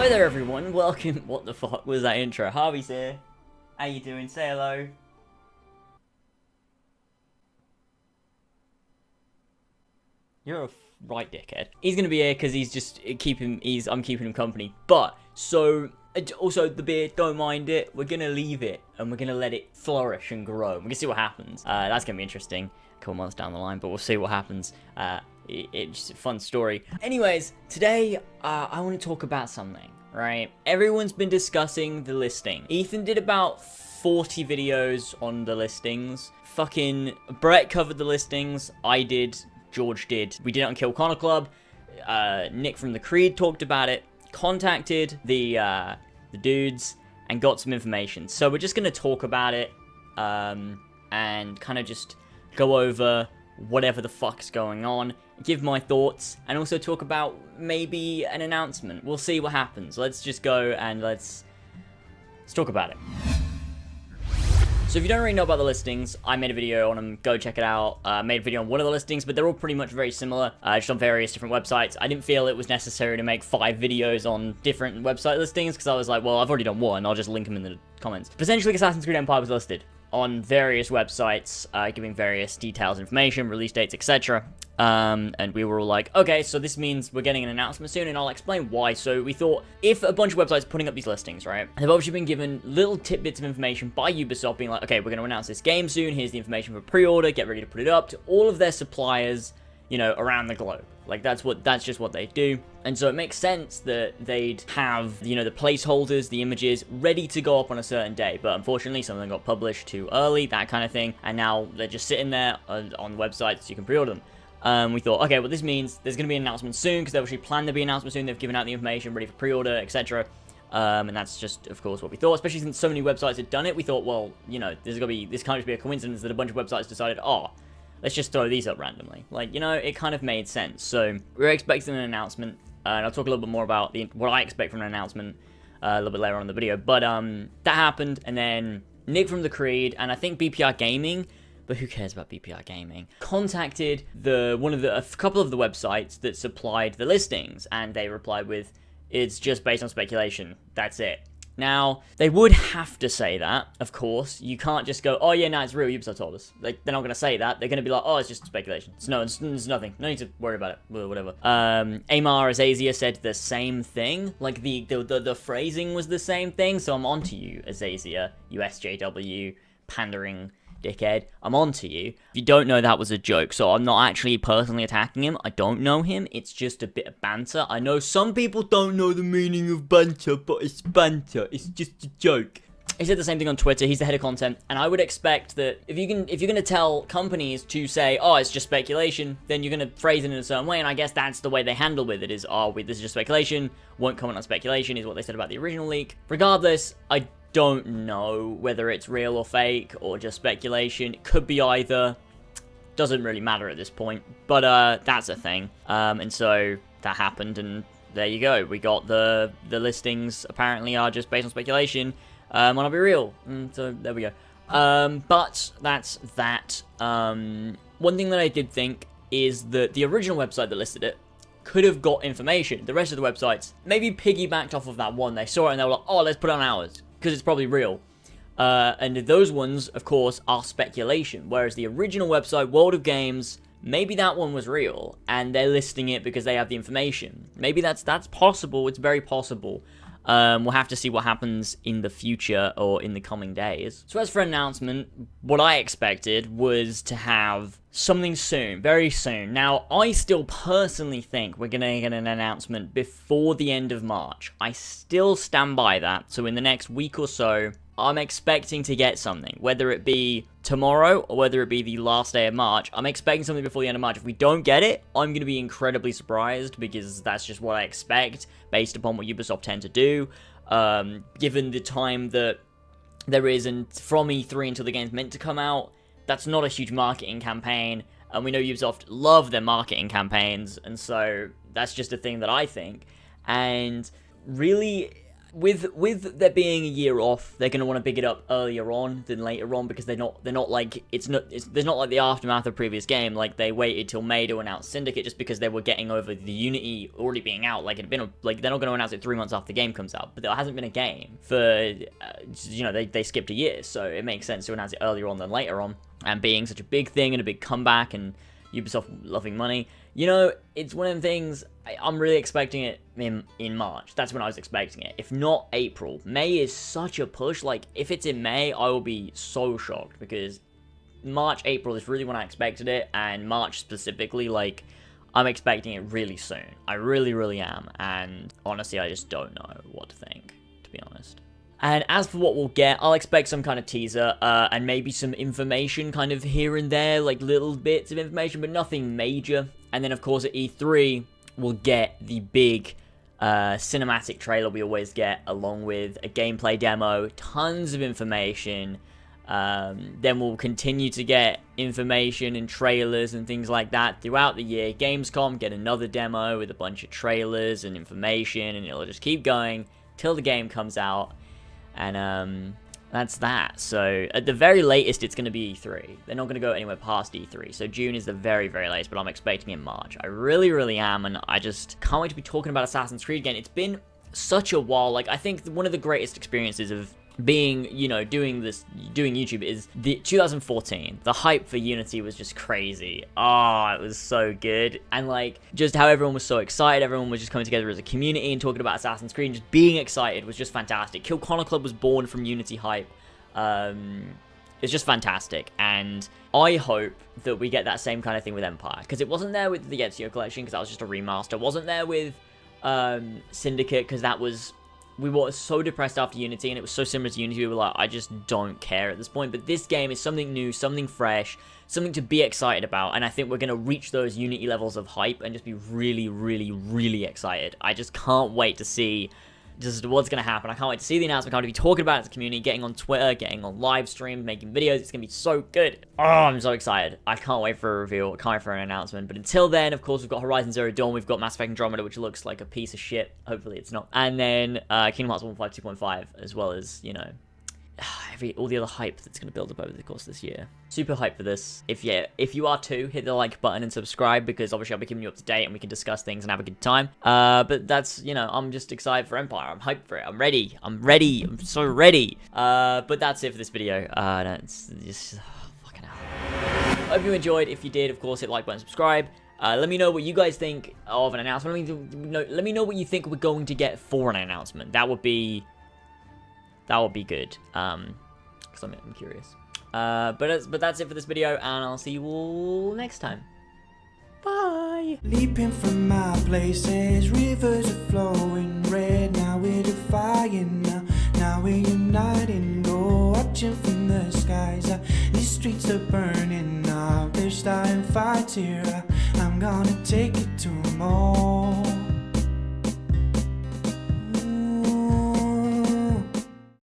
Hello there everyone, welcome. What the fuck was that intro? Harvey's here. How you doing? Say hello. You're a right dickhead. He's gonna be here because he's just I'm keeping him company. But so also the beard, don't mind it. We're gonna leave it and we're gonna let it flourish and grow. We're gonna see what happens. That's gonna be interesting. A couple months down the line, but we'll see what happens. It's just a fun story. Anyways, today I want to talk about something, right? Everyone's been discussing the listing. Ethan did about 40 videos on the listings. Fucking Brett covered the listings. I did. George did. We did it on Kill Connor Club. Nick from the Creed talked about it. Contacted the dudes and got some information. So we're just gonna talk about it and kind of just go over whatever the fuck's going on, give my thoughts, and also talk about maybe an announcement. We'll see what happens. Let's just go and let's talk about it. So if you don't already know about the listings, I made a video on them. Go check it out. I made a video on one of the listings, but they're all pretty much very similar, just on various different websites. I didn't feel it was necessary to make 5 videos on different website listings, because I was like, well, I've already done one. I'll just link them in the comments. But essentially, Assassin's Creed Empire was listed on various websites, giving various details, information, release dates, etc. And we were all like, okay, so this means we're getting an announcement soon, and I'll explain why. So we thought, if a bunch of websites are putting up these listings, right, they've obviously been given little tidbits of information by Ubisoft, being like, okay, we're going to announce this game soon, here's the information for pre-order, get ready to put it up, to all of their suppliers, you know, around the globe. Like, that's just what they do. And so it makes sense that they'd have, you know, the placeholders, the images, ready to go up on a certain day. But unfortunately, some of them got published too early, that kind of thing. And now they're just sitting there on the website so you can pre-order them. We thought, okay, well, this means there's going to be an announcement soon, because they've actually planned to be an announcement soon. They've given out the information, ready for pre-order, etc. And that's just, of course, what we thought. Especially since so many websites had done it, we thought, well, you know, this can't just be a coincidence that a bunch of websites decided, oh, let's just throw these up randomly. Like, you know, it kind of made sense. So we're expecting an announcement, and I'll talk a little bit more about what I expect from an announcement a little bit later on in the video. But that happened, and then Nick from the Creed, and I think BPR Gaming, but who cares about BPR Gaming, contacted a couple of the websites that supplied the listings, and they replied with, it's just based on speculation. That's it. Now, they would have to say that, of course. You can't just go, oh yeah, no, it's real, Ubisoft told us. Like, they're not going to say that. They're going to be like, oh, it's just speculation. It's nothing. No need to worry about it. Whatever. ACEmpire said the same thing. Like, the phrasing was the same thing, so I'm onto you, Azasia, you SJW, pandering dickhead. I'm on to you. If you don't know, that was a joke, so I'm not actually personally attacking him. I don't know him. It's just a bit of banter. I know some people don't know the meaning of banter, but it's banter. It's just a joke. He said the same thing on Twitter. He's the head of content, and I would expect that if you're gonna tell companies to say, oh, it's just speculation, then you're gonna phrase it in a certain way, and I guess that's the way they handle with it, is, oh, this is just speculation, won't comment on speculation, is what they said about the original leak. Regardless, I don't know whether it's real or fake or just speculation. It could be either. Doesn't really matter at this point, but that's a thing. And so that happened, and there you go. We got the listings apparently are just based on speculation. Might not be real. So there we go. But that's that. One thing that I did think is that the original website that listed it could have got information. The rest of the websites maybe piggybacked off of that one. They saw it and they were like, oh, let's put it on ours, because it's probably real. And those ones, of course, are speculation. Whereas the original website, World of Games, maybe that one was real, and they're listing it because they have the information. Maybe that's possible. It's very possible. We'll have to see what happens in the future or in the coming days. So as for announcement, what I expected was to have something soon, very soon. Now, I still personally think we're going to get an announcement before the end of March. I still stand by that. So in the next week or so, I'm expecting to get something, whether it be tomorrow or whether it be the last day of March. I'm expecting something before the end of March. If we don't get it, I'm going to be incredibly surprised, because that's just what I expect based upon what Ubisoft tend to do. Given the time that there is and from E3 until the game's meant to come out, that's not a huge marketing campaign, and we know Ubisoft love their marketing campaigns, and so that's just a thing that I think. And really, with there being a year off, they're gonna want to pick it up earlier on than later on, because they're not like there's not like the aftermath of the previous game. Like, they waited till May to announce Syndicate just because they were getting over the Unity already being out. Like, they're not going to announce it 3 months after the game comes out, but there hasn't been a game for they skipped a year, so it makes sense to announce it earlier on than later on. And being such a big thing and a big comeback, and Ubisoft loving money, it's one of them things. I'm really expecting it in March. That's when I was expecting it. If not April. May is such a push. Like, if it's in May, I will be so shocked, because March, April is really when I expected it, and March specifically, like, I'm expecting it really soon. I really, really am, and honestly, I just don't know what to think, to be honest. And as for what we'll get, I'll expect some kind of teaser, and maybe some information kind of here and there, like little bits of information, but nothing major. And then, of course, at E3, we'll get the big cinematic trailer we always get, along with a gameplay demo, tons of information. Then we'll continue to get information and trailers and things like that throughout the year. Gamescom, get another demo with a bunch of trailers and information, and it'll just keep going till the game comes out. And that's that. So at the very latest, it's going to be E3. They're not going to go anywhere past E3. So June is the very, very latest, but I'm expecting in March. I really, really am, and I just can't wait to be talking about Assassin's Creed again. It's been such a while. Like, I think one of the greatest experiences of being, doing YouTube is the 2014. The hype for Unity was just crazy. Oh, it was so good. And like, just how everyone was so excited, everyone was just coming together as a community and talking about Assassin's Creed and just being excited was just fantastic. Kill Connor Club was born from Unity hype. It's just fantastic, and I hope that we get that same kind of thing with Empire, because it wasn't there with the Ezio Collection, because that was just a remaster. It wasn't there with Syndicate, because that was... We were so depressed after Unity, and it was so similar to Unity, we were like, I just don't care at this point. But this game is something new, something fresh, something to be excited about, and I think we're going to reach those Unity levels of hype and just be really, really, really excited. I just can't wait to see just what's going to happen. I can't wait to see the announcement. I can't wait to be talking about it as a community, getting on Twitter, getting on live stream, making videos. It's going to be so good. Oh, I'm so excited. I can't wait for a reveal. I can't wait for an announcement. But until then, of course, we've got Horizon Zero Dawn. We've got Mass Effect Andromeda, which looks like a piece of shit. Hopefully it's not. And then Kingdom Hearts 1.5 2.5, as well as, all the other hype that's going to build up over the course of this year. Super hyped for this. If you are too, hit the like button and subscribe, because obviously I'll be keeping you up to date and we can discuss things and have a good time. But that's, I'm just excited for Empire. I'm hyped for it. I'm ready. I'm so ready. But that's it for this video. It's just, fucking hell. Hope you enjoyed. If you did, of course, hit the like button, subscribe. Let me know what you guys think of an announcement. Let me know what you think we're going to get for an announcement. That would be good, because I'm curious. But that's it for this video, and I'll see you all next time. Bye! Leaping from my places, rivers are flowing red. Now we're defying, now we're uniting. Go watching from the skies, these streets are burning up. They're starting fights here, I'm gonna take it to them all.